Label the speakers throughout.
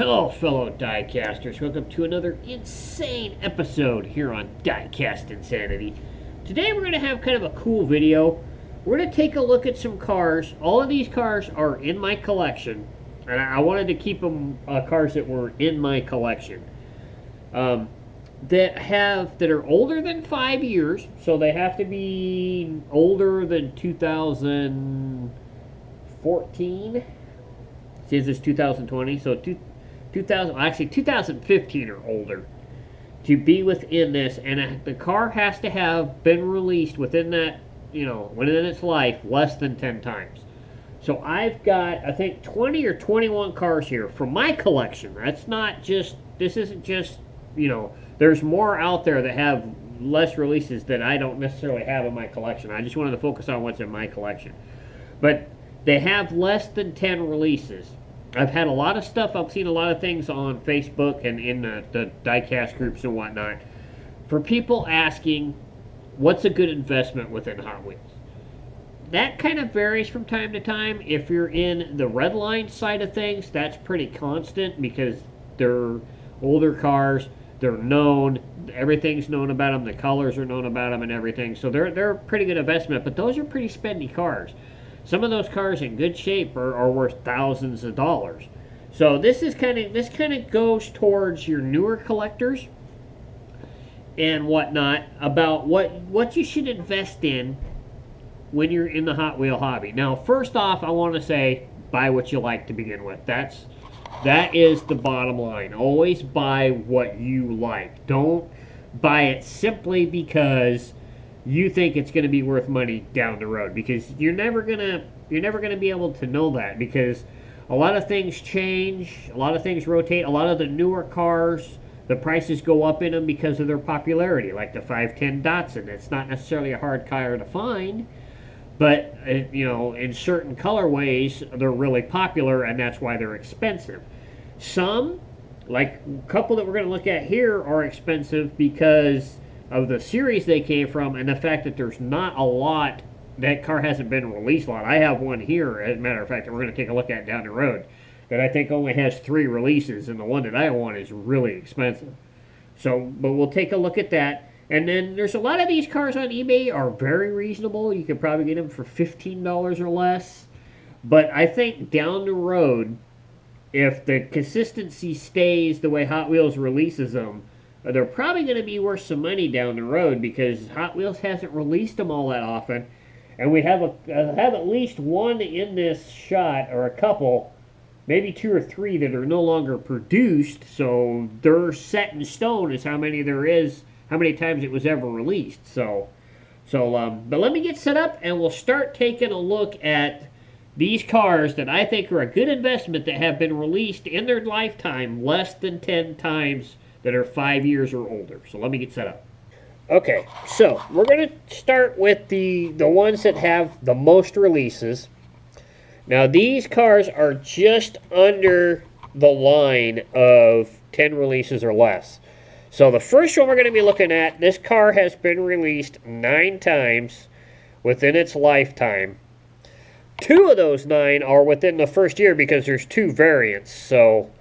Speaker 1: Hello, fellow diecasters. Welcome to another insane episode here on Diecast Insanity. Today we're going to have kind of a cool video. We're going to take a look at some cars. All of these cars are in my collection, and I wanted to keep them cars that were in my collection. That are older than 5 years, so they have to be older than 2014. Since it's 2020, so 2015 or older to be within this, and the car has to have been released within that, within its life less than 10 times. So I've got, I think, 20 or 21 cars here from my collection. This isn't just, there's more out there that have less releases that I don't necessarily have in my collection. I just wanted to focus on what's in my collection. But they have less than 10 releases. I've had a lot of stuff, I've seen a lot of things on Facebook and in the diecast groups and whatnot for people asking, what's a good investment within Hot Wheels? That kind of varies from time to time. If you're in the red line side of things, that's pretty constant because they're older cars, they're known, everything's known about them, the colors are known about them and everything, so they're a pretty good investment, but those are pretty spendy cars. Some of those cars in good shape are worth thousands of dollars. So this kind of goes towards your newer collectors and whatnot about what you should invest in when you're in the Hot Wheel hobby. Now, first off, I want to say buy what you like to begin with. That is the bottom line. Always buy what you like. Don't buy it simply because you think it's going to be worth money down the road, because you're never gonna be able to know that, because a lot of things change, a lot of things rotate. A lot of the newer cars, the prices go up in them because of their popularity, like the 510 Datsun. It's not necessarily a hard car to find, but in certain colorways they're really popular, and that's why they're expensive. Some, like a couple that we're going to look at here, are expensive because of the series they came from and the fact that there's not a lot. That car hasn't been released a lot. I have one here, as a matter of fact, that we're going to take a look at down the road, that I think only has 3 releases, and the one that I want is really expensive. So, but we'll take a look at that. And then there's a lot of these cars on eBay are very reasonable. You could probably get them for $15 or less. But I think down the road, if the consistency stays the way Hot Wheels releases them, they're probably going to be worth some money down the road, because Hot Wheels hasn't released them all that often. And we have at least one in this shot, or a couple, maybe 2 or 3 that are no longer produced. So they're set in stone as how many there is, how many times it was ever released. But let me get set up and we'll start taking a look at these cars that I think are a good investment that have been released in their lifetime less than 10 times, that are 5 years or older. So let me get set up. Okay, so we're going to start with the ones that have the most releases. Now, these cars are just under the line of 10 releases or less. So the first one we're going to be looking at, this car has been released 9 times within its lifetime. 2 of those 9 are within the first year, because there's 2 variants. So,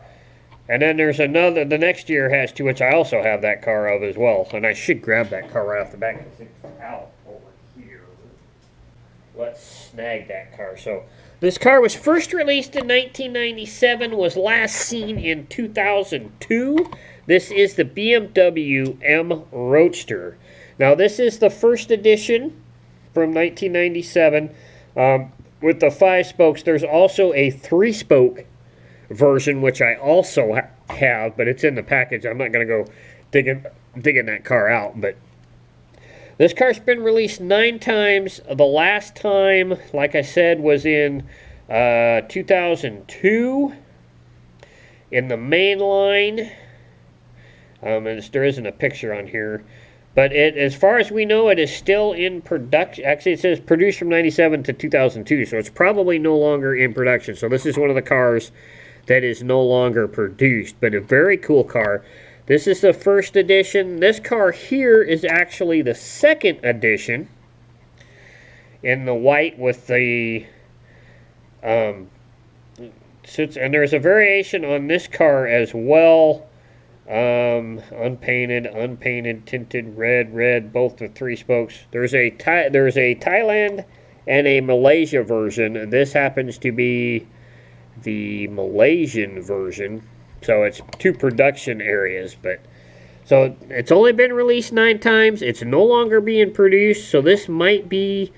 Speaker 1: and then there's another, the next year has 2, which I also have that car of as well. And I should grab that car right off the back, because it's out over here. Let's snag that car. So this car was first released in 1997, was last seen in 2002. This is the BMW M Roadster. Now, this is the first edition from 1997 with the 5 spokes. There's also a 3-spoke version, which I also have, but it's in the package. I'm not going to go digging that car out, but this car's been released 9 times. The last time, like I said, was in 2002 in the main line. And there isn't a picture on here, but as far as we know, it is still in production. Actually, it says produced from 97 to 2002, so it's probably no longer in production. So this is one of the cars that is no longer produced, but a very cool car. This is the first edition. This car here is actually the second edition, in the white with the and there's a variation on this car as well. Unpainted, tinted, red, both the 3 spokes. There's a Thailand and a Malaysia version. This happens to be the Malaysian version, so it's 2 production areas, but so it's only been released 9 times. It's no longer being produced, so this might be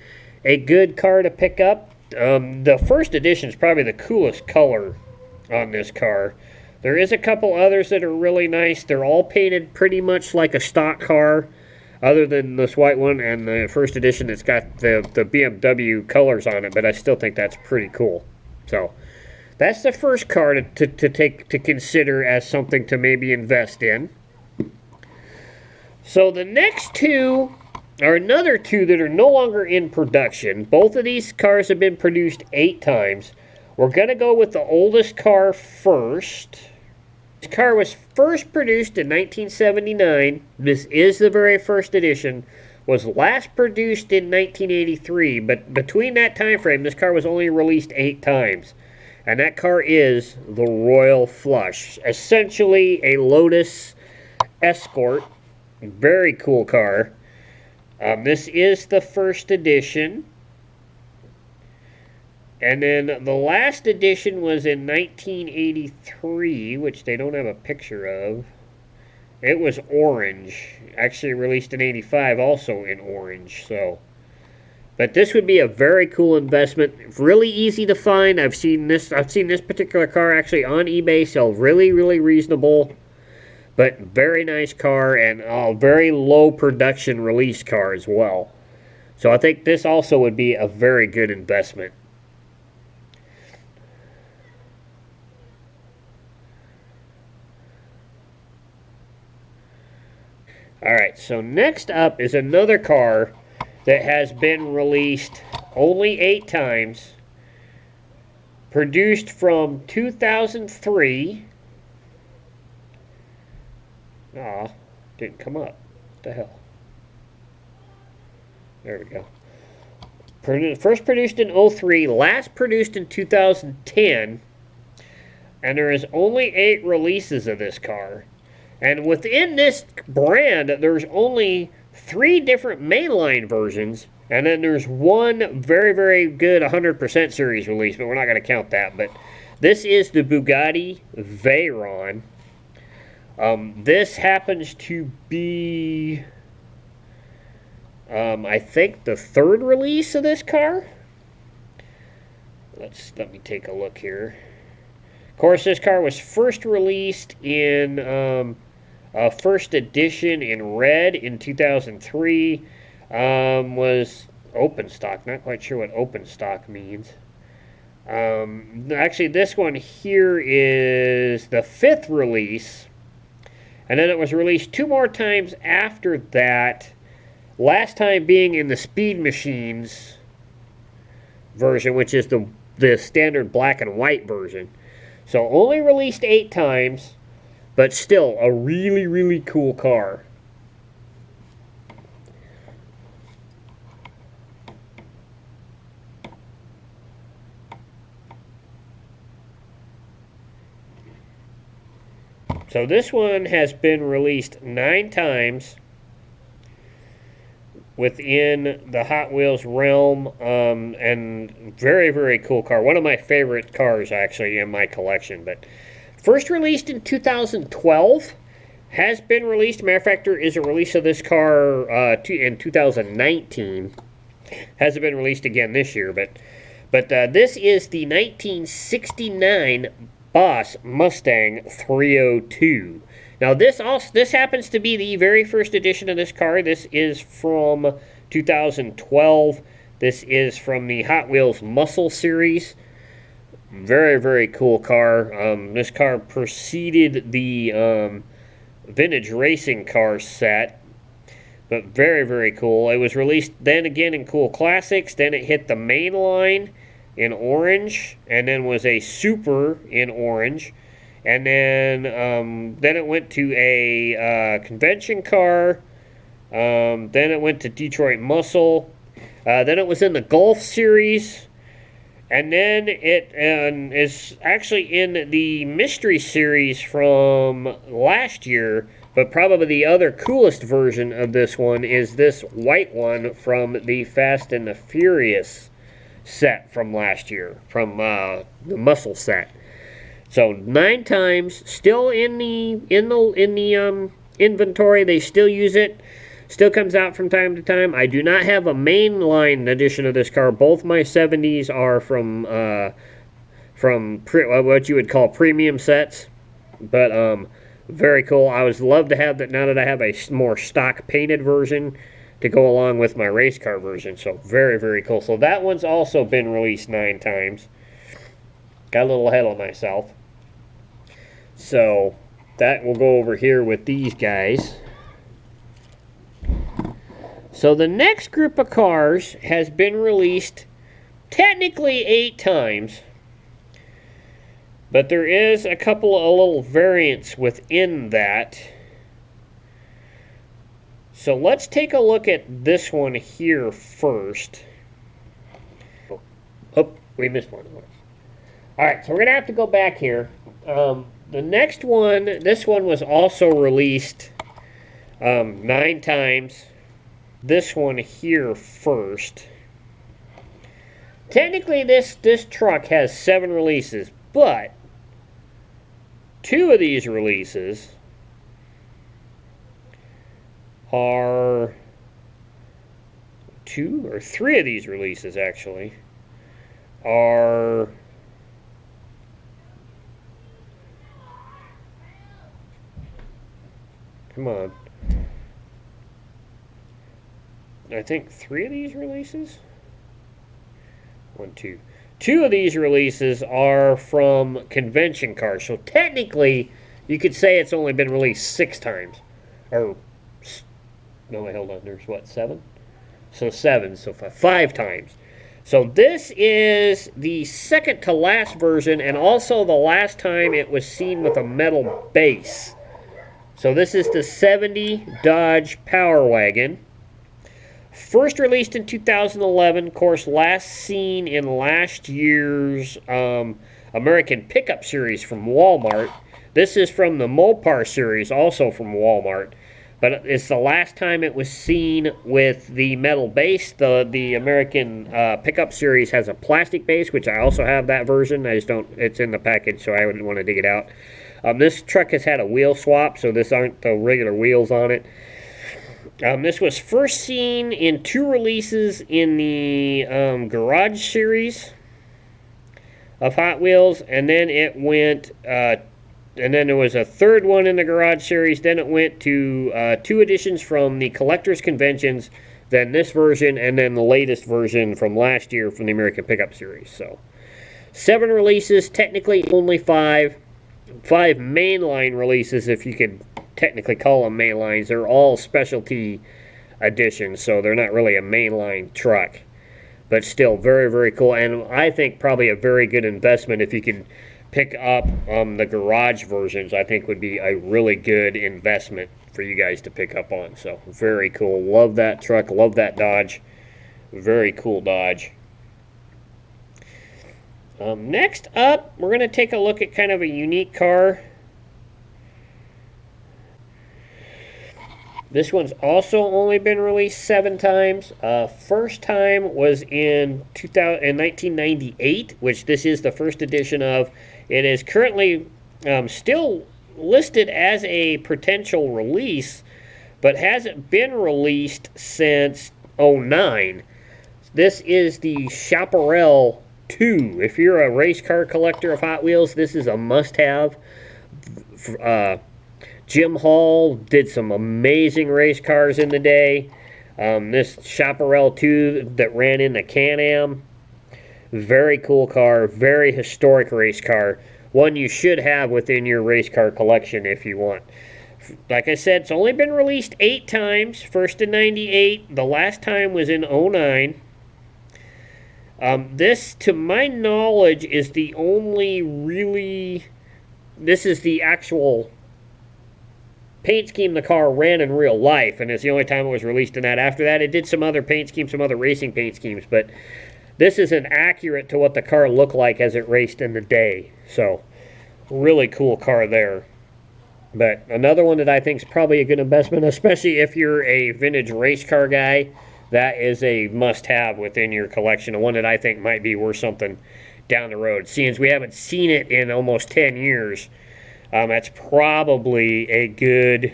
Speaker 1: a good car to pick up. The first edition is probably the coolest color on this car. There is a couple others that are really nice. They're all painted pretty much like a stock car, other than this white one and the first edition that's got the BMW colors on it, but I still think that's pretty cool. So that's the first car to consider as something to maybe invest in. So the next 2 are another 2 that are no longer in production. Both of these cars have been produced 8 times. We're going to go with the oldest car first. This car was first produced in 1979. This is the very first edition. Was last produced in 1983, but between that time frame, this car was only released 8 times. And that car is the Royal Flush. Essentially a Lotus Escort. Very cool car. This is the first edition. And then the last edition was in 1983, which they don't have a picture of. It was orange. Actually released in 85, also in orange. So, but this would be a very cool investment. Really easy to find. I've seen this particular car actually on eBay sell really reasonable. But very nice car, and a very low production release car as well. So I think this also would be a very good investment. Alright, so next up is another car that has been released only 8 times. Produced from 2003. Aw, didn't come up. What the hell? There we go. First produced in 03, last produced in 2010. And there is only 8 releases of this car. And within this brand, there's only 3 different mainline versions. And then there's one very good 100% series release, but we're not going to count that. But this is the Bugatti Veyron. This happens to be, I think, the 3rd release of this car. Let me take a look here. Of course, this car was first released in first edition in red in 2003. Was open stock. Not quite sure what open stock means. Actually, this one here is the 5th release. And then it was released 2 more times after that. Last time being in the Speed Machines version, which is the standard black and white version. So only released 8 times, but still a really cool car. So this one has been released 9 times within the Hot Wheels realm, and very cool car. One of my favorite cars, actually, in my collection. But first released in 2012, has been released. Matter of fact, there is a release of this car in 2019. Hasn't been released again this year, but this is the 1969 Boss Mustang 302. Now this happens to be the very first edition of this car. This is from 2012. This is from the Hot Wheels Muscle series. Very cool car. This car preceded the vintage racing car set, but very cool. It was released then again in Cool Classics. Then it hit the main line in orange, and then was a super in orange, and then it went to a convention car. Then it went to Detroit Muscle. Then it was in the Golf series, And then it is actually in the Mystery Series from last year, but probably the other coolest version of this one is this white one from the Fast and the Furious set from last year, from the muscle set. So 9 times, still in the inventory. They still use it. Still comes out from time to time. I do not have a mainline edition of this car. Both my 70s are from what you would call premium sets. But very cool. I would love to have that now that I have a more stock painted version to go along with my race car version. So very, very cool. So that one's also been released 9 times. Got a little ahead of myself. So that will go over here with these guys. So the next group of cars has been released technically 8 times, but there is a couple of little variants within that. So let's take a look at this one here first. Oh, we missed one. Alright, so we're going to have to go back here. The next one, this one was also released 9 times. This one here first. Technically, this truck has 7 releases, but 2 of these releases are 2 or 3 of these releases actually are come on. I think 3 of these releases? 1, 2. 2 of these releases are from convention cars. So technically, you could say it's only been released 6 times. Or, no, wait, hold on. There's what, 7? So 7. So 5 times. So this is the second to last version, and also the last time it was seen with a metal base. So this is the 70 Dodge Power Wagon. First released in 2011, of course, last seen in last year's American Pickup Series from Walmart. This is from the Mopar series, also from Walmart. But it's the last time it was seen with the metal base. The American Pickup Series has a plastic base, which I also have that version. I just don't, it's in the package, so I wouldn't want to dig it out. This truck has had a wheel swap, so this aren't the regular wheels on it. This was first seen in 2 releases in the Garage Series of Hot Wheels, and then it went, and then there was a 3rd one in the Garage Series. Then it went to 2 editions from the Collector's Conventions, then this version, and then the latest version from last year from the American Pickup Series. So 7 releases, technically only 5 mainline releases, if you could technically call them mainlines. They're all specialty editions, so they're not really a mainline truck, but still very, very cool. And I think probably a very good investment if you could pick up the garage versions. I think would be a really good investment for you guys to pick up on. So very cool. Love that truck. Love that Dodge. Very cool Dodge. Next up, we're going to take a look at kind of a unique car. This one's also only been released 7 times. First time was in 1998, which this is the first edition of. It is currently still listed as a potential release, but hasn't been released since 2009. This is the Chaparral 2. If you're a race car collector of Hot Wheels, this is a must-have. Jim Hall did some amazing race cars in the day. This Chaparral 2 that ran in the Can-Am, very cool car, very historic race car. One you should have within your race car collection if you want. Like I said, it's only been released 8 times. First in 98, the last time was in 2009. This, to my knowledge, is the only really... This is the actual paint scheme the car ran in real life, and it's the only time it was released in that. After that, it did some other paint schemes, some other racing paint schemes, but this isn't accurate to what the car looked like as it raced in the day. So, really cool car there. But another one that I think is probably a good investment, especially if you're a vintage race car guy, that is a must-have within your collection. One that I think might be worth something down the road. Seeing as we haven't seen it in almost 10 years, that's probably a good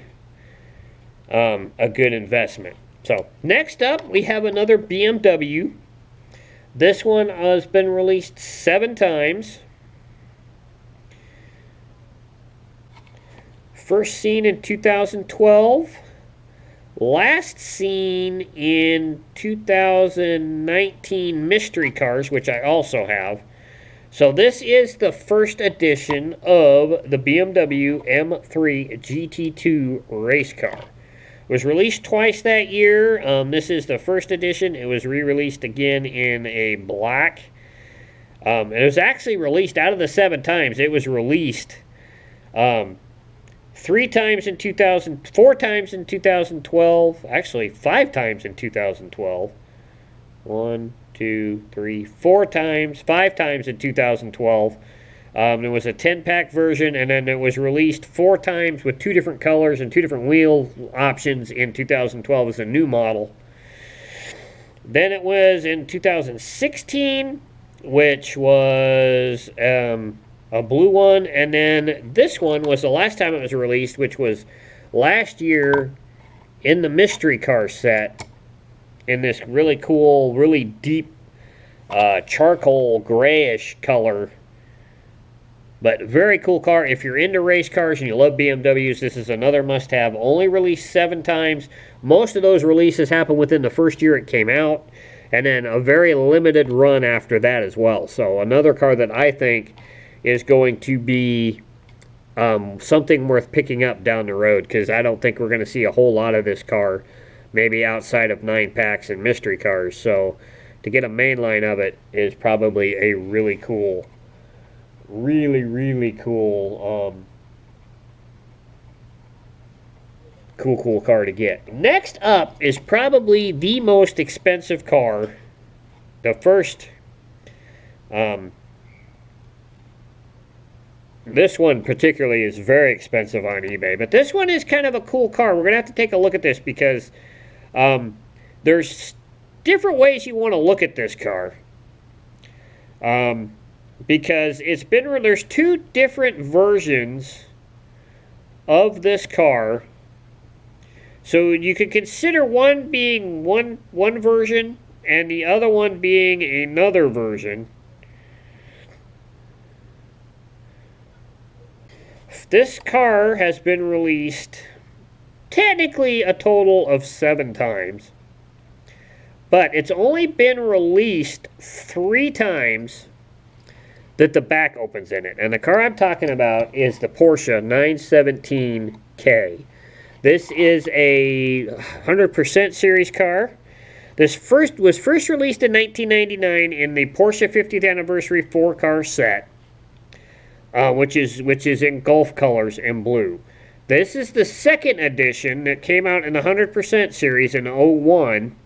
Speaker 1: investment. So next up, we have another BMW. This one has been released 7 times. First seen in 2012. Last seen in 2019 Mystery Cars, which I also have. So this is the first edition of the BMW M3 GT2 race car. It was released twice that year. This is the first edition. It was re-released again in a black. It was actually released out of the 7 times. It was released 3 times in 2000, 4 times in 2012, actually 5 times in 2012. 1, 2, 3, 4 times, 5 times in 2012. There was a 10-pack version, and then it was released 4 times with 2 different colors and 2 different wheel options in 2012 as a new model. Then it was in 2016, which was a blue one, and then this one was the last time it was released, which was last year in the mystery car set, in this really cool, really deep charcoal grayish color. But very cool car. If you're into race cars and you love BMWs, this is another must-have. Only released 7 times. Most of those releases happened within the first year it came out, and then a very limited run after that as well. So another car that I think is going to be something worth picking up down the road, because I don't think we're going to see a whole lot of this car, maybe outside of 9-packs and mystery cars. So to get a mainline of it is probably a really cool, really cool, cool car to get. Next up is probably the most expensive car. The first, this one particularly is very expensive on eBay, but this one is kind of a cool car. We're going to have to take a look at this because there's different ways you want to look at this car. Because there's 2 different versions of this car. So you could consider one being one version and the other one being another version. This car has been released technically a total of 7 times, but it's only been released 3 times that the back opens in it. And the car I'm talking about is the Porsche 917K. This is a 100% series car. This was first released in 1999 in the Porsche 50th Anniversary 4-car set, which is in Gulf colors in blue. This is the second edition that came out in the 100% series in 01.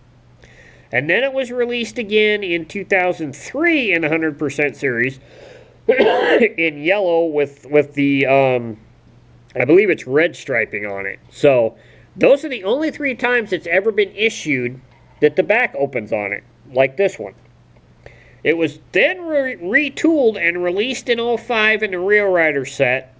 Speaker 1: And then it was released again in 2003 in the 100% series in yellow with the, I believe it's red striping on it. So those are the only 3 times it's ever been issued that the back opens on it, like this one. It was then retooled and released in 05 in the Real Rider set.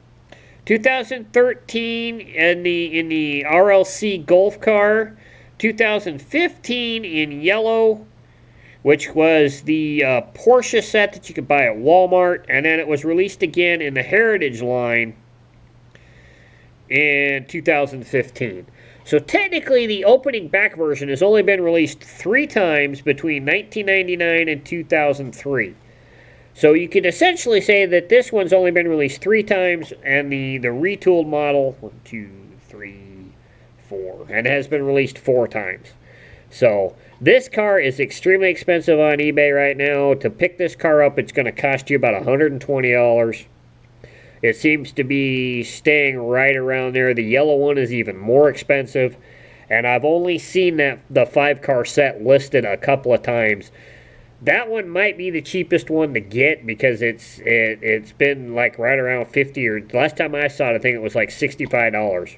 Speaker 1: 2013 in the RLC Golf car. 2015 in yellow, which was the Porsche set that you could buy at Walmart, and then it was released again in the Heritage line in 2015. So technically the opening back version has only been released 3 times between 1999 and 2003. So you can essentially say that this one's only been released 3 times, and the retooled model, 1, 2, 3, 4, and has been released 4 times. So this car is extremely expensive on eBay right now. To pick this car up, it's going to cost you about $120. It seems to be staying right around there. The yellow one is even more expensive, and I've only seen the 5-car set listed a couple of times. That one might be the cheapest one to get because it's been like right around 50, or last time I saw it, I think it was like $65.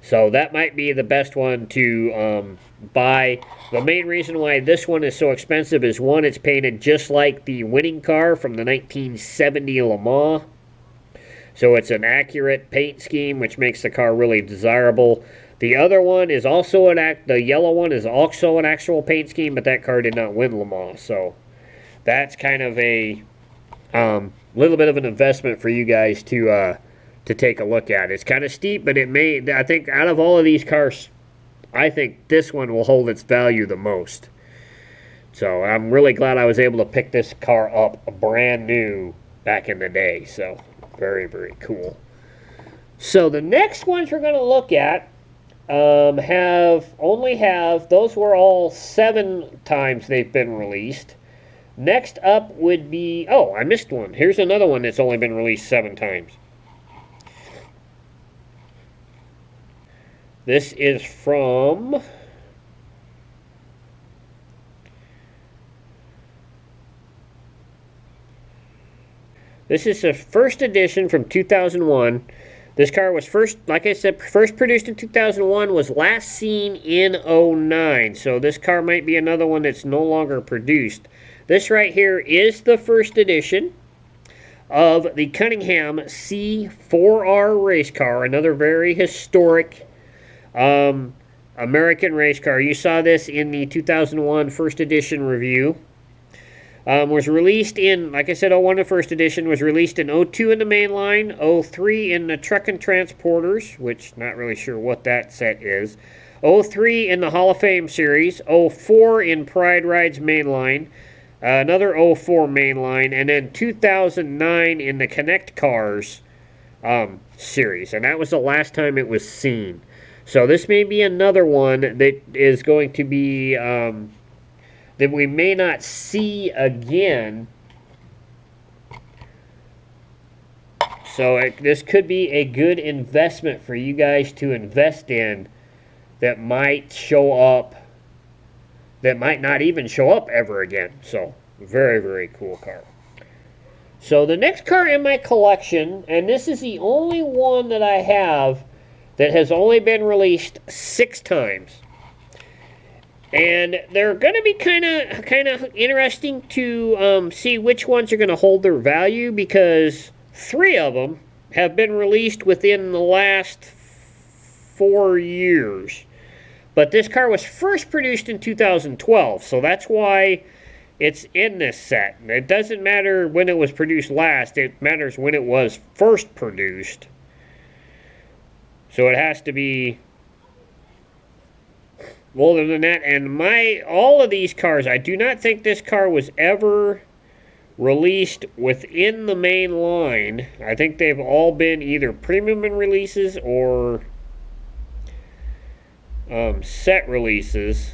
Speaker 1: So that might be the best one to buy. The main reason why this one is so expensive is, one, it's painted just like the winning car from the 1970 Le Mans. So it's an accurate paint scheme, which makes the car really desirable. The other one is also the yellow one is also an actual paint scheme, but that car did not win Le Mans. So that's kind of a little bit of an investment for you guys to take a look at. It's kind of steep, but I think out of all of these cars, I think this one will hold its value the most. So I'm really glad I was able to pick this car up brand new back in the day. So very, very cool. So the next ones we're going to look at those were all 7 times they've been released. Next up would be, I missed one. Here's another one that's only been released 7 times. This is from this is the first edition from 2001. This car was first produced in 2001, was last seen in 2009. So this car might be another one that's no longer produced. This right here is the first edition of the Cunningham C4R race car, another very historic American race car. You saw this in the 2001 first edition review. Was released in, like I said, 01 the first edition, was released in 02 in the mainline, 03 in the truck and transporters, which not really sure what that set is, 03 in the Hall of Fame series, 04 in Pride Rides mainline, another 04 mainline, and then 2009 in the Connect Cars series, and that was the last time it was seen. So this may be another one that is going to be that we may not see again. So this could be a good investment for you guys to invest in that might show up, that might not even show up ever again. So very, very cool car. So the next car in my collection, and this is the only one that I have that has only been released 6 times. And they're going to be kind of interesting to see which ones are going to hold their value, because 3 of them have been released within the last 4 years. But this car was first produced in 2012, so that's why it's in this set. It doesn't matter when it was produced last, it matters when it was first produced. So it has to be older than that. And all of these cars, I do not think this car was ever released within the main line. I think they've all been either premium releases or set releases.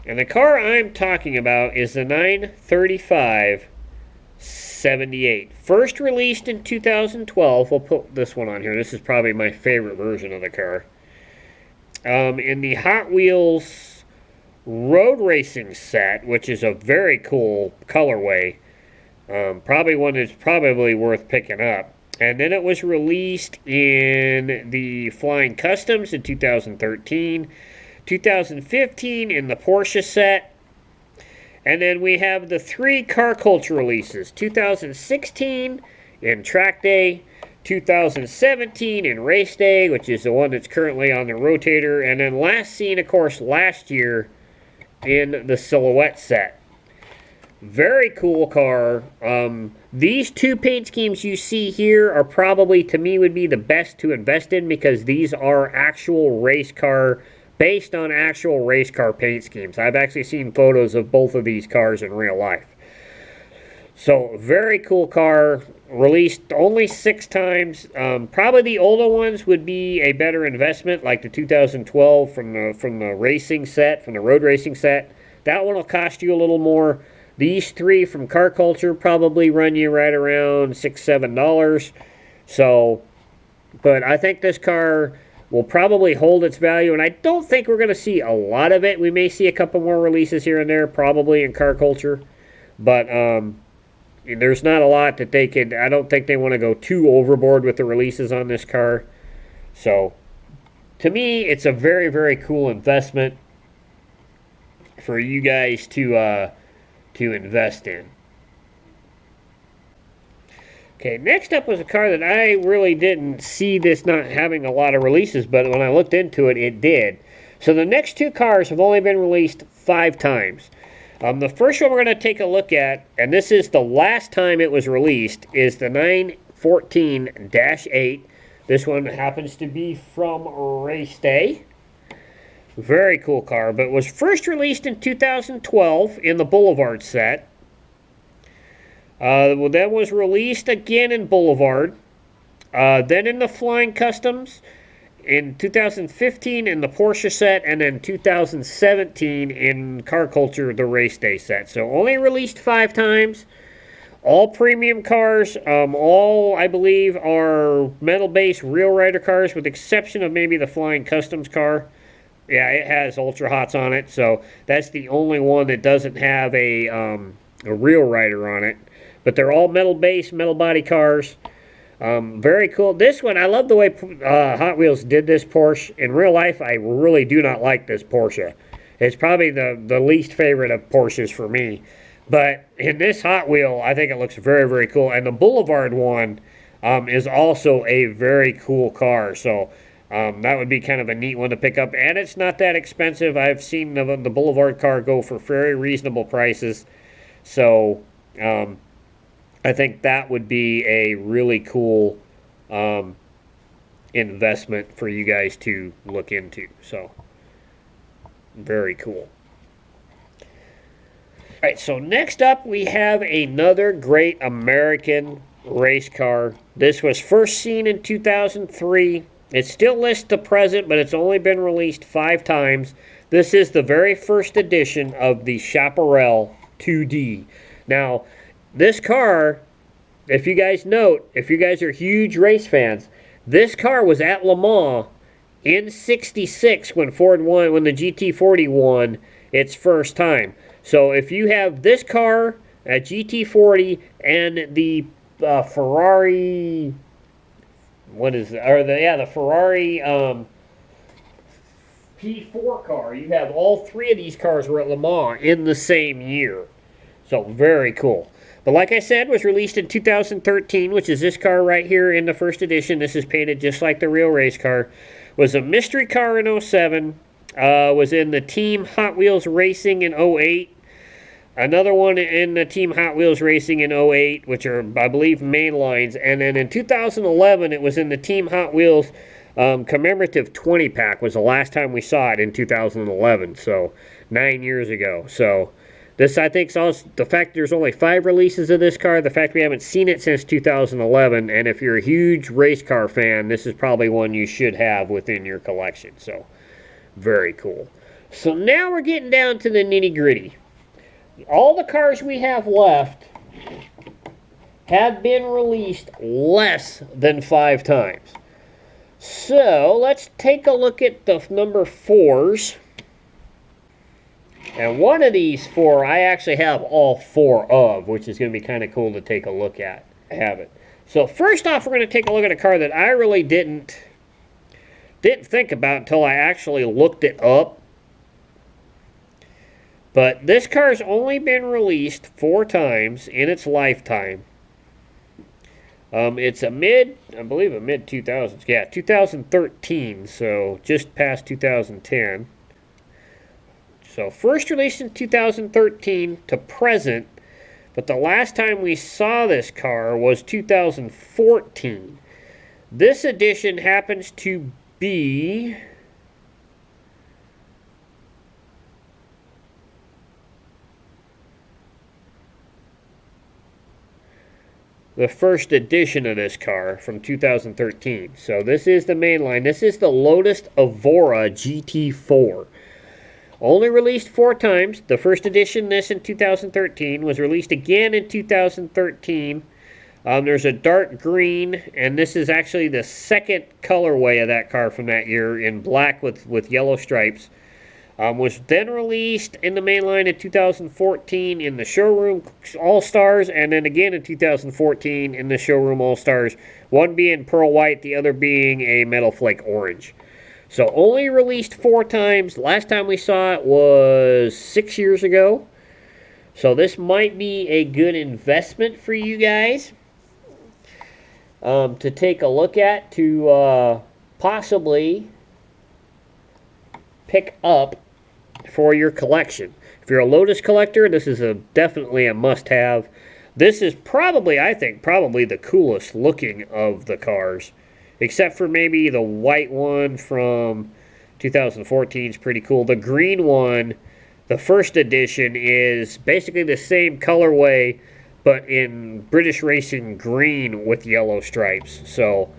Speaker 1: And the car I'm talking about is the 935-78. First released in 2012. We'll put this one on here. This is probably my favorite version of the car. In the Hot Wheels road racing set, which is a very cool colorway. Probably one that's probably worth picking up. And then it was released in the Flying Customs in 2013. 2015 in the Porsche set. And then we have the 3 car culture releases. 2016 in Track Day. 2017 in Race Day, which is the one that's currently on the rotator. And then last seen, of course, last year in the Silhouette set. Very cool car. These 2 paint schemes you see here are probably, to me, would be the best to invest in, because these are actual race car, based on actual race car paint schemes. I've actually seen photos of both of these cars in real life. So, very cool car. Released only 6 times. Probably the older ones would be a better investment, like the 2012 from the racing set, from the road racing set. That one will cost you a little more. These 3 from Car Culture probably run you right around $6-7. So, but I think this car will probably hold its value, and I don't think we're going to see a lot of it. We may see a couple more releases here and there, probably in car culture, but there's not a lot that they could. I don't think they want to go too overboard with the releases on this car. So, to me, it's a very, very cool investment for you guys to invest in. Okay, next up was a car that I really didn't see this not having a lot of releases, but when I looked into it, it did. So the next two cars have only been released 5 times. The first one we're going to take a look at, and this is the last time it was released, is the 914-8. This one happens to be from Race Day. Very cool car, but was first released in 2012 in the Boulevard set. Then was released again in Boulevard. Then in the Flying Customs. In 2015 in the Porsche set, and then 2017 in Car Culture, the Race Day set. So only released 5 times. All premium cars. All, I believe, are metal-based real rider cars, with the exception of maybe the Flying Customs car. Yeah, it has Ultra Hots on it, so that's the only one that doesn't have a real rider on it. But they're all metal-based, metal-body cars. Very cool. This one, I love the way Hot Wheels did this Porsche. In real life, I really do not like this Porsche. It's probably the least favorite of Porsches for me. But in this Hot Wheel, I think it looks very, very cool. And the Boulevard one is also a very cool car. So that would be kind of a neat one to pick up. And it's not that expensive. I've seen the Boulevard car go for very reasonable prices. So I think that would be a really cool investment for you guys to look into. So, very cool. All right, so next up we have another great American race car. This was first seen in 2003. It's still listed to present, but it's only been released 5 times. This is the very first edition of the Chaparral 2D. Now, this car, if you guys note, if you guys are huge race fans, this car was at Le Mans in '66 when the GT40 won its first time. So if you have this car, a GT40, and the Ferrari, the Ferrari P4 car, you have all 3 of these cars were at Le Mans in the same year. So very cool. But like I said, was released in 2013, which is this car right here in the first edition. This is painted just like the real race car. Was a mystery car in '07. Was in the Team Hot Wheels Racing in '08. Another one in the Team Hot Wheels Racing in '08, which are, I believe, main lines. And then in 2011, it was in the Team Hot Wheels Commemorative 20-pack was the last time we saw it in 2011. So 9 years ago. So this, I think, is also the fact there's only 5 releases of this car, the fact we haven't seen it since 2011, and if you're a huge race car fan, this is probably one you should have within your collection. So, very cool. So now we're getting down to the nitty-gritty. All the cars we have left have been released less than 5 times. So, let's take a look at the number 4s. And one of these 4, I actually have all 4 of, which is going to be kind of cool to take a look at. I have it. So first off, we're going to take a look at a car that I really didn't think about until I actually looked it up. But this car's only been released 4 times in its lifetime. It's I believe a mid-2000s. Yeah, 2013, so just past 2010. So first released in 2013 to present, but the last time we saw this car was 2014. This edition happens to be the first edition of this car from 2013. So this is the main line. This is the Lotus Evora GT4. Only released 4 times. The first edition, this in 2013, was released again in 2013. There's a dark green, and this is actually the second colorway of that car from that year in black with yellow stripes. Was then released in the main line in 2014 in the Showroom All-Stars, and then again in 2014 in the Showroom All-Stars, one being pearl white, the other being a metal flake orange. So only released 4 times. Last time we saw it was 6 years ago. So this might be a good investment for you guys to take a look at, to possibly pick up for your collection. If you're a Lotus collector, this is definitely a must-have. This is probably, I think, the coolest looking of the cars, except for maybe the white one from 2014 is pretty cool. The green one, the first edition, is basically the same colorway, but in British Racing green with yellow stripes. So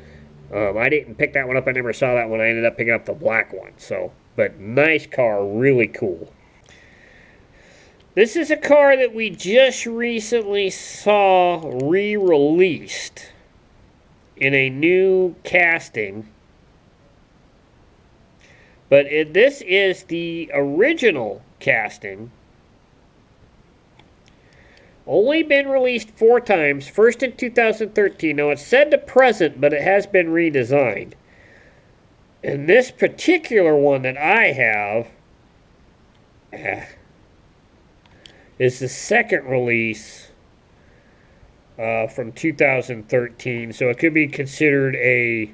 Speaker 1: I didn't pick that one up. I never saw that one. I ended up picking up the black one. So, but nice car, really cool. This is a car that we just recently saw re-released in a new casting. But this is the original casting. Only been released 4 times. First in 2013. Now it's said to present, but it has been redesigned. And this particular one that I have is the second release from 2013. So it could be considered a...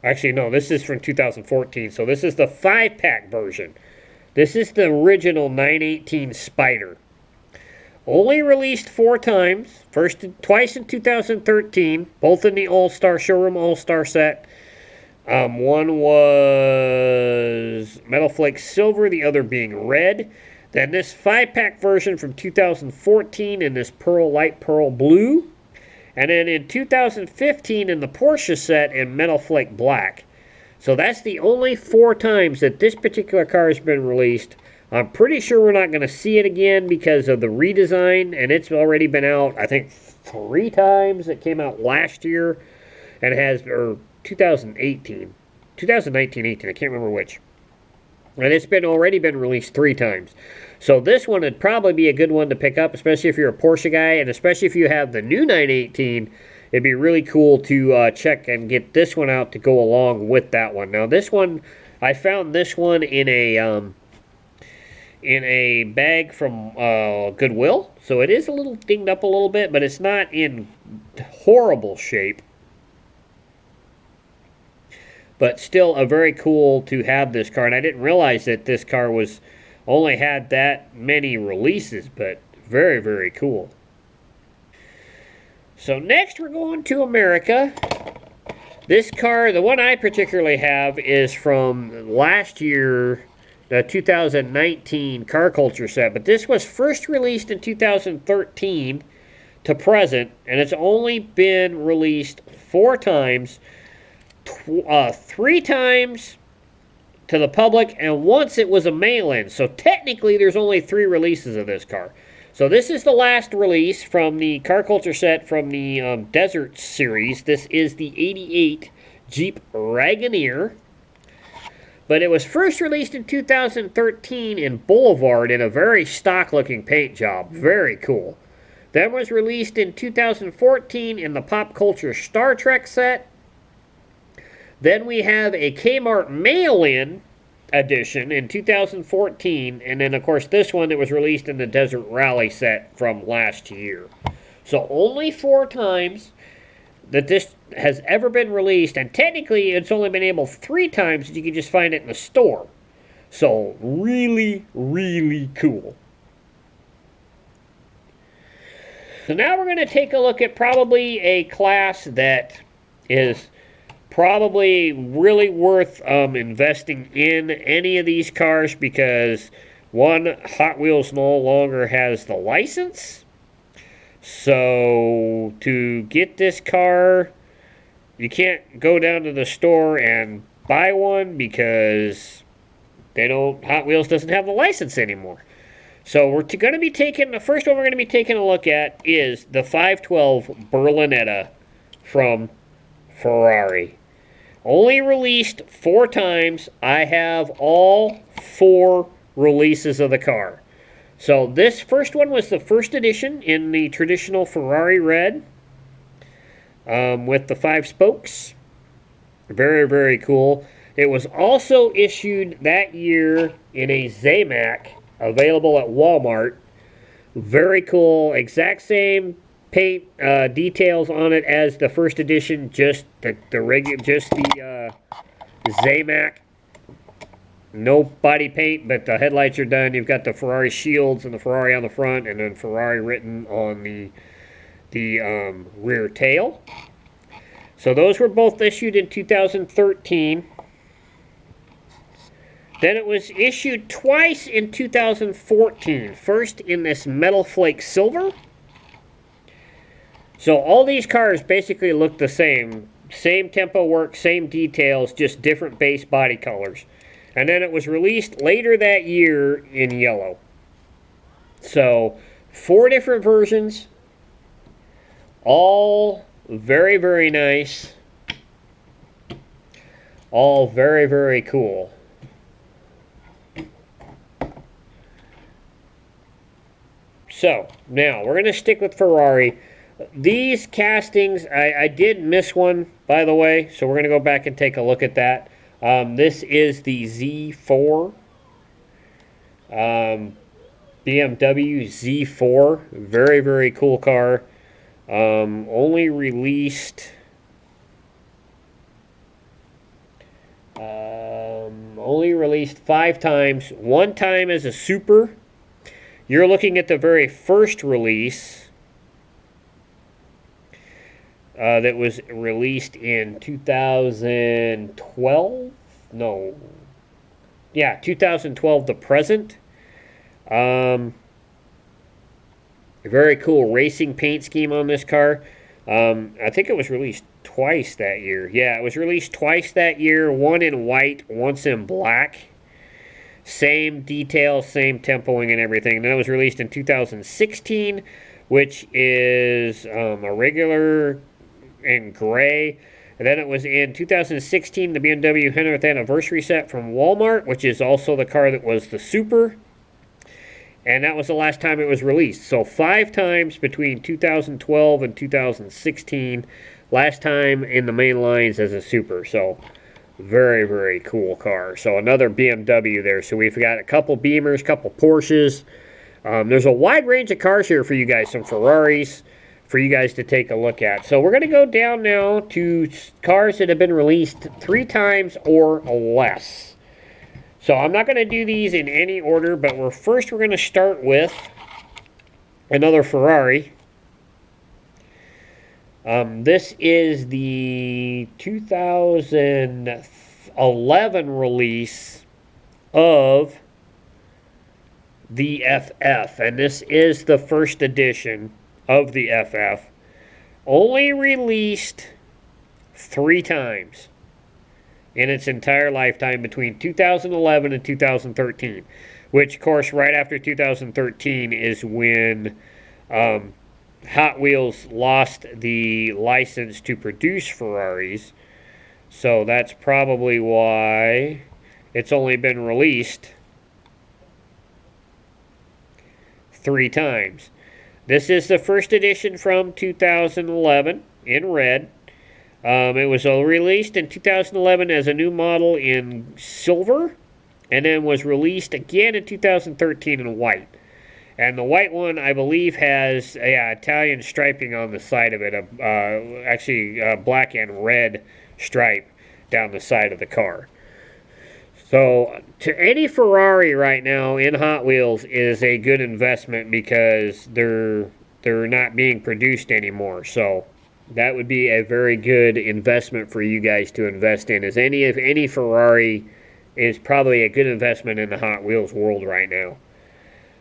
Speaker 1: actually, no, this is from 2014. So this is the 5-pack version. This is the original 918 Spider. Only released 4 times. Twice in 2013, both in the All-Star Showroom All-Star set. One was Metal Flake Silver, the other being red. Then this 5-pack version from 2014 in this light pearl blue. And then in 2015 in the Porsche set in Metal Flake Black. So that's the only 4 times that this particular car has been released. I'm pretty sure we're not going to see it again because of the redesign, and it's already been out, I think, 3 times. It came out last year, and it has, or 2019, 18, I can't remember which. And it's already been released 3 times. So this one would probably be a good one to pick up, especially if you're a Porsche guy, and especially if you have the new 918. It'd be really cool to check and get this one out to go along with that one. Now this one, I found this one in a bag from Goodwill. So it is a little dinged up a little bit, but it's not in horrible shape. But still a very cool to have this car. And I didn't realize that this car only had that many releases, but very, very cool. So next we're going to America. This car, the one I particularly have, is from last year, the 2019 Car Culture set. But this was first released in 2013 to present, and it's only been released 4 times. 3 times to the public, and once it was a mail-in. So technically there's only 3 releases of this car. So this is the last release from the Car Culture set from the Desert series. This is the 88 Jeep Wagoneer. But it was first released in 2013 in Boulevard in a very stock-looking paint job. Very cool. Then was released in 2014 in the Pop Culture Star Trek set. Then we have a Kmart mail-in edition in 2014, and then of course this one that was released in the Desert Rally set from last year. So only 4 times that this has ever been released, and technically it's only been able 3 times that you can just find it in the store. So really, really cool. So now we're going to take a look at probably a class that is probably really worth investing in any of these cars because, one, Hot Wheels no longer has the license. So to get this car, you can't go down to the store and buy one because Hot Wheels doesn't have the license anymore. So we're going to be taking, the first one we're going to be taking a look at is the 512 Berlinetta from Ferrari. Only released 4 times. I have all 4 releases of the car. So this first one was the first edition in the traditional Ferrari red with the 5 spokes. Very, very cool. It was also issued that year in a Zamac, available at Walmart. Very cool. Exact same paint details on it as the first edition, just the Zamac. No body paint, but the headlights are done. You've got the Ferrari shields and the Ferrari on the front, and then Ferrari written on the rear tail. So those were both issued in 2013. Then it was issued twice in 2014. First in this metal flake silver. So all these cars basically look the same. Same tempo work, same details, just different base body colors. And then it was released later that year in yellow. So 4 different versions. All very, very nice. All very, very cool. So, now, we're going to stick with Ferrari. These castings, I did miss one, by the way, so we're going to go back and take a look at that. This is the Z4. BMW Z4. Very, very cool car. Only released 5 times. 1 time as a super. You're looking at the very first release that was released in 2012. No. Yeah, 2012, the present. Very cool racing paint scheme on this car. I think it was released twice that year. Yeah, it was released twice that year. One in white, once in black. Same details, same tempoing and everything. Then it was released in 2016, which is a regular in gray. And then it was in 2016, the BMW 100th anniversary set from Walmart, which is also the car that was the Super. And that was the last time it was released. So 5 times between 2012 and 2016. Last time in the main lines as a Super. So very, very cool car. So another BMW there. So we've got a couple Beamers, couple Porsches. There's a wide range of cars here for you guys. Some Ferraris for you guys to take a look at. So we're going to go down now to cars that have been released 3 times or less. So I'm not going to do these in any order, but we're going to start with another Ferrari. This is the 2011 release of the FF, and this is the first edition of the FF. Only released 3 times in its entire lifetime between 2011 and 2013, which, of course, right after 2013 is when Hot Wheels lost the license to produce Ferraris. So that's probably why it's only been released 3 times. This is the first edition from 2011 in red. It was released in 2011 as a new model in silver, and then was released again in 2013 in white. And the white one, I believe, has Italian striping on the side of it. Actually, black and red stripe down the side of the car. So, to any Ferrari right now in Hot Wheels is a good investment because they're not being produced anymore. So, that would be a very good investment for you guys to invest in. Any Ferrari is probably a good investment in the Hot Wheels world right now.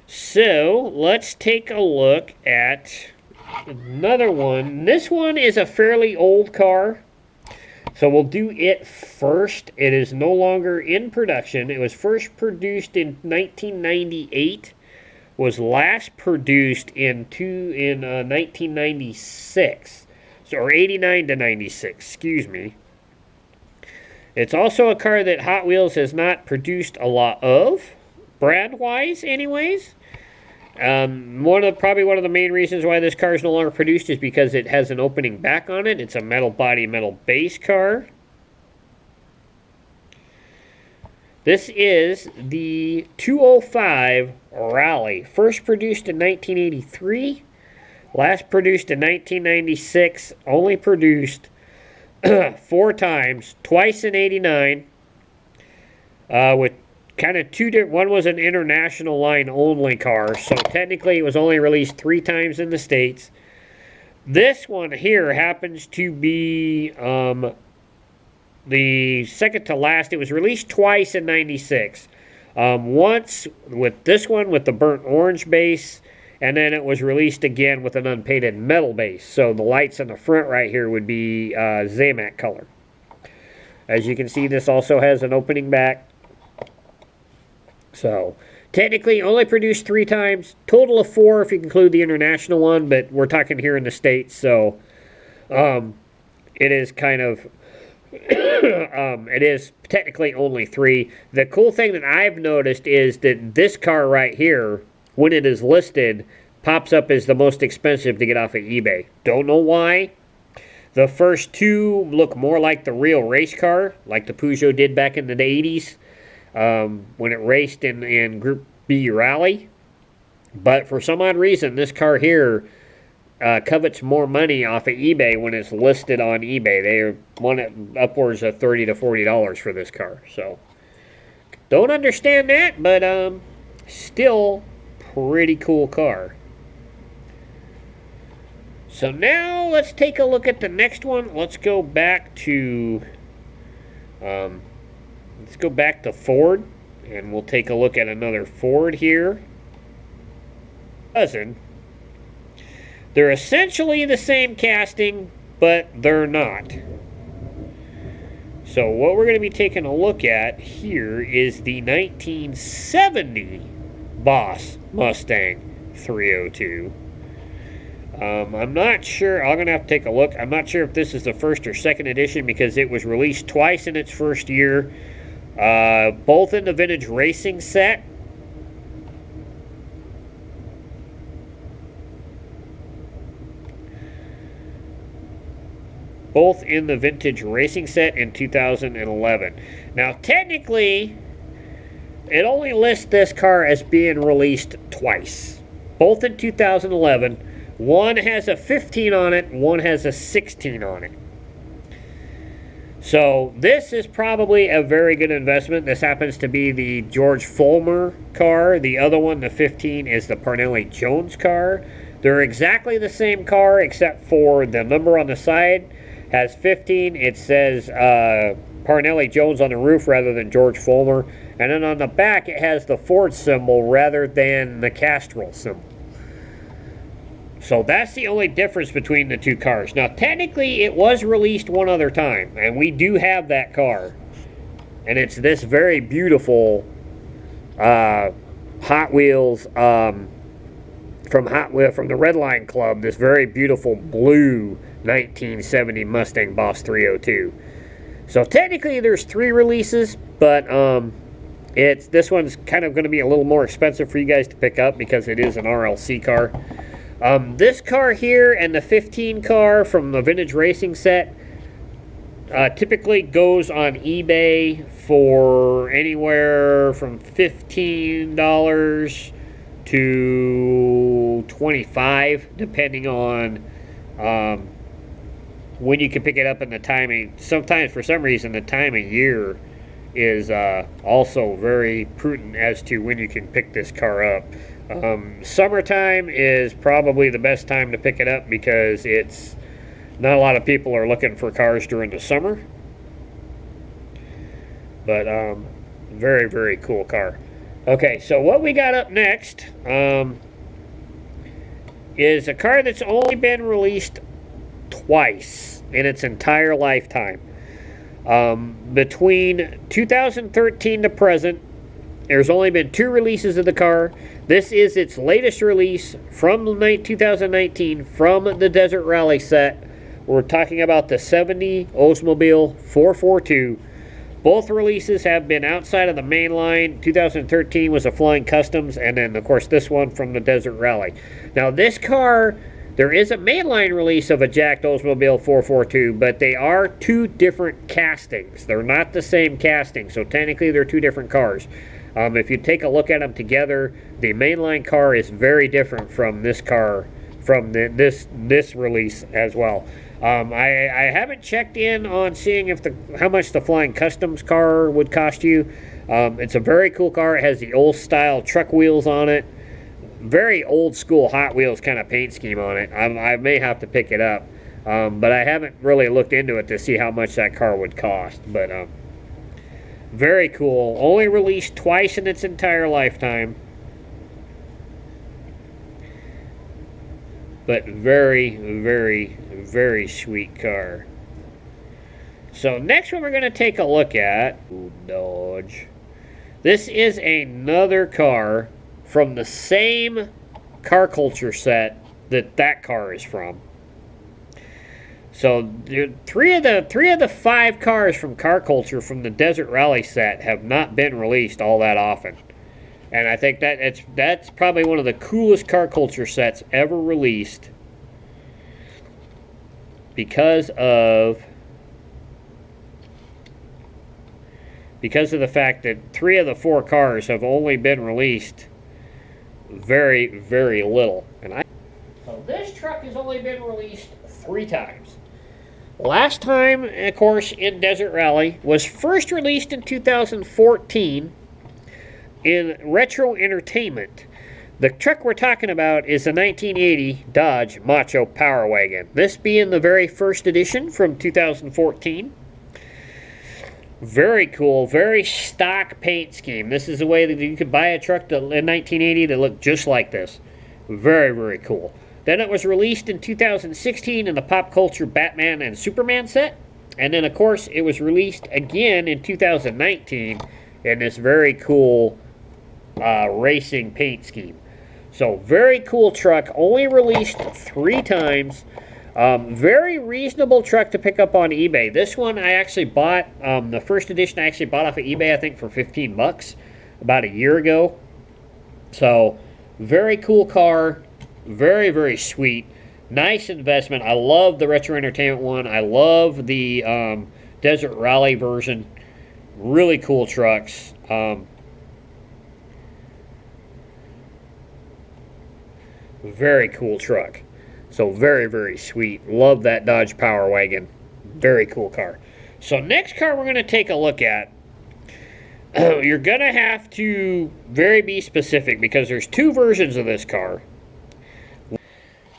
Speaker 1: So, let's take a look at another one. This one is a fairly old car. So we'll do it first. It is no longer in production. It was first produced in 1998 was last produced in 1996, or 89 to 96, excuse me. It's also a car that Hot Wheels has not produced a lot of, brand-wise, anyways. Probably one of the main reasons why this car is no longer produced is because it has an opening back on it. It's a metal body, metal base car. This is the 205 Rally, first produced in 1983, last produced in 1996, only produced 4 times, twice in 89, with kind of two different. One was an international line only car, so technically it was only released 3 times in the States. This one here happens to be the second to last. It was released twice in 96. Once with this one with the burnt orange base, and then it was released again with an unpainted metal base. So the lights on the front right here would be Zamac color. As you can see, this also has an opening back. So technically only produced 3 times, total of 4 if you include the international one, but we're talking here in the States, so it is kind of it is technically only 3. The cool thing that I've noticed is that this car right here, when it is listed, pops up as the most expensive to get off of eBay. Don't know why. The first 2 look more like the real race car, like the Peugeot did back in the 80s, when it raced in Group B Rally. But for some odd reason, this car here covets more money off of eBay when it's listed on eBay. They want it upwards of $30 to $40 for this car. So, don't understand that, but still pretty cool car. So now let's take a look at the next one. Let's go back to Ford, and we'll take a look at another Ford here. They're essentially the same casting, but they're not. So what we're going to be taking a look at here is the 1970 Boss Mustang 302. I'm not sure. I'm going to have to take a look. I'm not sure if this is the first or second edition because it was released twice in its first year. Both in the vintage racing set. Both in the vintage racing set in 2011. Now, technically, it only lists this car as being released twice. Both in 2011. One has a 15 on it, one has a 16 on it. So, this is probably a very good investment. This happens to be the George Fulmer car. The other one, the 15, is the Parnelli Jones car. They're exactly the same car, except for the number on the side has 15. It says Parnelli Jones on the roof rather than George Fulmer. And then on the back, it has the Ford symbol rather than the Castrol symbol. So that's the only difference between the two cars. Now, technically, it was released one other time, and we do have that car. And it's this very beautiful Hot Wheels from the Red Line Club. This very beautiful blue 1970 Mustang Boss 302. So technically, there's 3 releases, but this one's kind of going to be a little more expensive for you guys to pick up because it is an RLC car. This car here and the 15 car from the vintage racing set typically goes on eBay for anywhere from $15 to $25, depending on when you can pick it up and the timing. Sometimes, for some reason, the time of year is also very prudent as to when you can pick this car up. Summertime is probably the best time to pick it up because it's not a lot of people are looking for cars during the summer. But very, very cool car. Okay, so what we got up next is a car that's only been released twice in its entire lifetime. Between 2013 to present, there's only been 2 releases of the car. This is its latest release from 2019 from the Desert Rally set. We're talking about the 70 Oldsmobile 442. Both releases have been outside of the main line. 2013 was a Flying Customs, and then, of course, this one from the Desert Rally. Now, this car, there is a mainline release of a jacked Oldsmobile 442, but they are two different castings. They're not the same casting, so technically they're two different cars. If you take a look at them together, the mainline car is very different from this car, from this release as well. I haven't checked in on seeing if how much the Flying Customs car would cost you. It's a very cool car. It has the old style truck wheels on it. Very old school Hot Wheels kind of paint scheme on it. I may have to pick it up. But I haven't really looked into it to see how much that car would cost. But very cool. Only released twice in its entire lifetime. But very, very, very sweet car. So next one we're going to take a look at, Dodge. This is another car from the same car culture set that car is from. So three of the 5 cars from car culture from the Desert Rally set have not been released all that often. And I think that's probably one of the coolest car culture sets ever released because of the fact that 3 of the 4 cars have only been released very, very little. So this truck has only been released 3 times. Last time, of course, in Desert Rally was first released in 2014 in Retro Entertainment. The truck we're talking about is the 1980 Dodge Macho Power Wagon. This being the very first edition from 2014. Very cool, very stock paint scheme. This is the way that you could buy a truck in 1980 that looked just like this. Very, very cool. Then it was released in 2016 in the Pop Culture Batman and Superman set. And then, of course, it was released again in 2019 in this very cool racing paint scheme. So, very cool truck. Only released 3 times. Very reasonable truck to pick up on eBay. This one I actually bought, the first edition I actually bought off of eBay, I think for 15 bucks about a year ago. So, very cool car. Very, very sweet. Nice investment. I love the Retro Entertainment one. I love the Desert Rally version. Really cool trucks. Very cool truck. So very, very sweet. Love that Dodge Power Wagon. Very cool car. So next car we're going to take a look at. You're going to have to be specific because there's 2 versions of this car.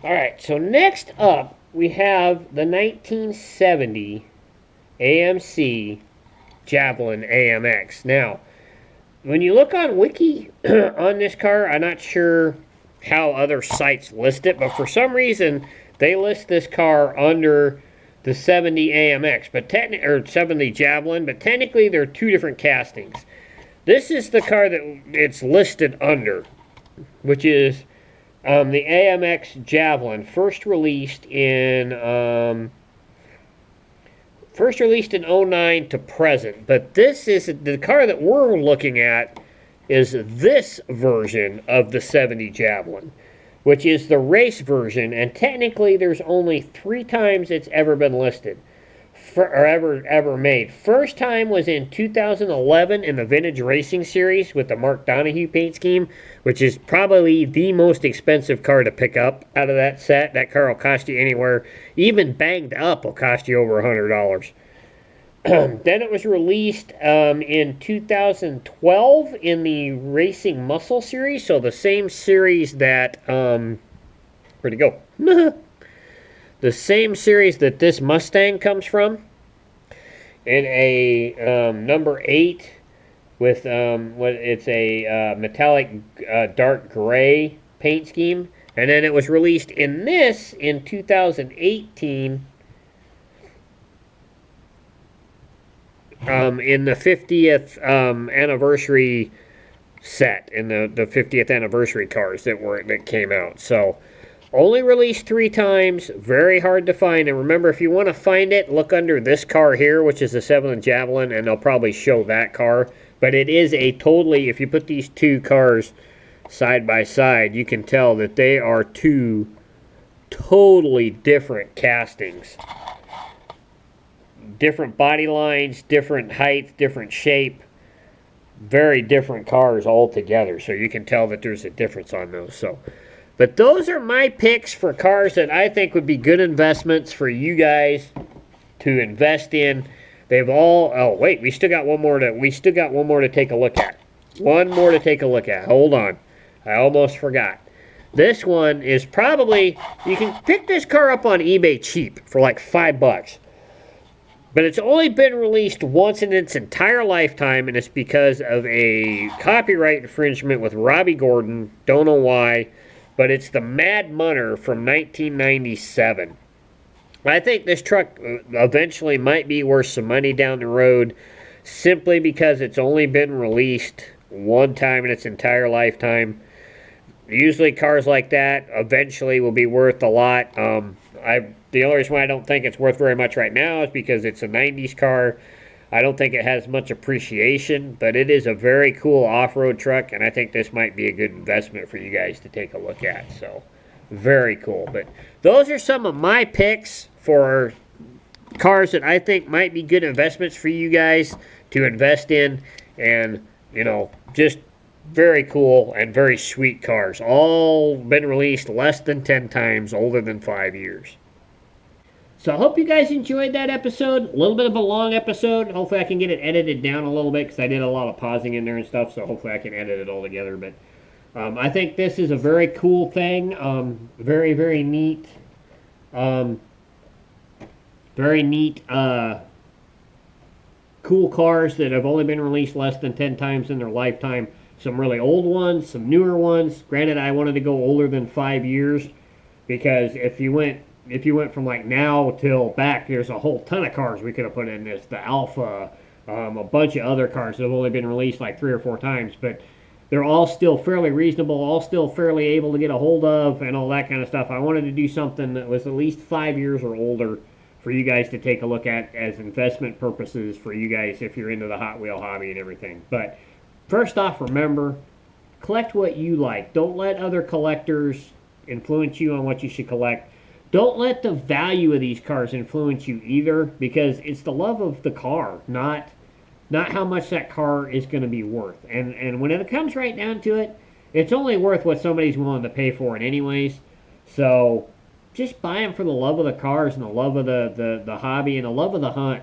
Speaker 1: Alright, so next up we have the 1970 Amc Javelin Amx. Now, when you look on Wiki on this car, I'm not sure how other sites list it, but for some reason they list this car under the 70 Amx, or 70 Javelin, but technically they're 2 different castings. This is the car that it's listed under, which is the Amx Javelin, first released in '09 to present. But this is the car that we're looking at is this version of the 70 Javelin, which is the race version, and technically there's only 3 times it's ever been listed. Or ever made. First time was in 2011 in the Vintage Racing Series with the Mark Donahue paint scheme, which is probably the most expensive car to pick up out of that set. That car will cost you anywhere, even banged up, will cost you over $100. Then it was released in 2012 in the Racing Muscle Series, so the same series that, where'd it go? The same series that this Mustang comes from, in a number 8 with it's a metallic dark gray paint scheme, and then it was released in this in 2018 in the 50th anniversary set in the 50th anniversary cars that came out. So only released 3 times, very hard to find. And remember, if you want to find it, look under this car here, which is the 7 Javelin, and they'll probably show that car. But it is a totally, if you put these 2 cars side by side, you can tell that they are 2 totally different castings. Different body lines, different height, different shape. Very different cars altogether. So you can tell that there's a difference on those. So, but those are my picks for cars that I think would be good investments for you guys to invest in. They've all, oh wait, we still got one more to take a look at. One more to take a look at. Hold on. I almost forgot. This one is probably, you can pick this car up on eBay cheap for like $5. But it's only been released once in its entire lifetime, and it's because of a copyright infringement with Robbie Gordon. Don't know why. But it's the Mad Munner from 1997. I think this truck eventually might be worth some money down the road simply because it's only been released one time in its entire lifetime. Usually cars like that eventually will be worth a lot. The only reason why I don't think it's worth very much right now is because it's a 90s car. I don't think it has much appreciation, but it is a very cool off-road truck, and I think this might be a good investment for you guys to take a look at. So, very cool. But those are some of my picks for cars that I think might be good investments for you guys to invest in. And, you know, just very cool and very sweet cars. All been released less than 10 times, older than 5 years. So I hope you guys enjoyed that episode. A little bit of a long episode. Hopefully I can get it edited down a little bit because I did a lot of pausing in there and stuff. So hopefully I can edit it all together. But I think this is a very cool thing. Very, very neat. Very neat. Cool cars that have only been released less than 10 times in their lifetime. Some really old ones, some newer ones. Granted, I wanted to go older than 5 years because if you went from like now till back, there's a whole ton of cars we could have put in this. The Alpha, a bunch of other cars that have only been released like 3 or 4 times, but they're all still fairly reasonable, all still fairly able to get a hold of and all that kind of stuff. I wanted to do something that was at least 5 years or older for you guys to take a look at as investment purposes for you guys if you're into the Hot Wheel hobby and everything. But first off, remember, collect what you like. Don't let other collectors influence you on what you should collect. Don't let the value of these cars influence you either, because it's the love of the car, not how much that car is going to be worth. And when it comes right down to it, it's only worth what somebody's willing to pay for it anyways. So just buy them for the love of the cars and the love of the hobby and the love of the hunt.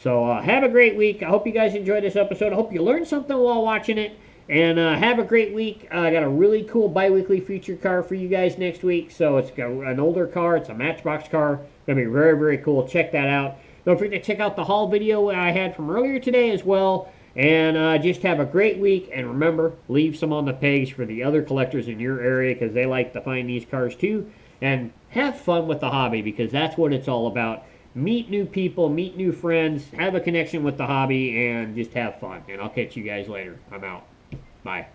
Speaker 1: So have a great week. I hope you guys enjoyed this episode. I hope you learned something while watching it. And have a great week. I got a really cool bi-weekly feature car for you guys next week. So it's an older car. It's a Matchbox car. Going to be very, very cool. Check that out. Don't forget to check out the haul video I had from earlier today as well. And just have a great week. And remember, leave some on the page for the other collectors in your area because they like to find these cars too. And have fun with the hobby because that's what it's all about. Meet new people, meet new friends, have a connection with the hobby, and just have fun. And I'll catch you guys later. I'm out. Bye.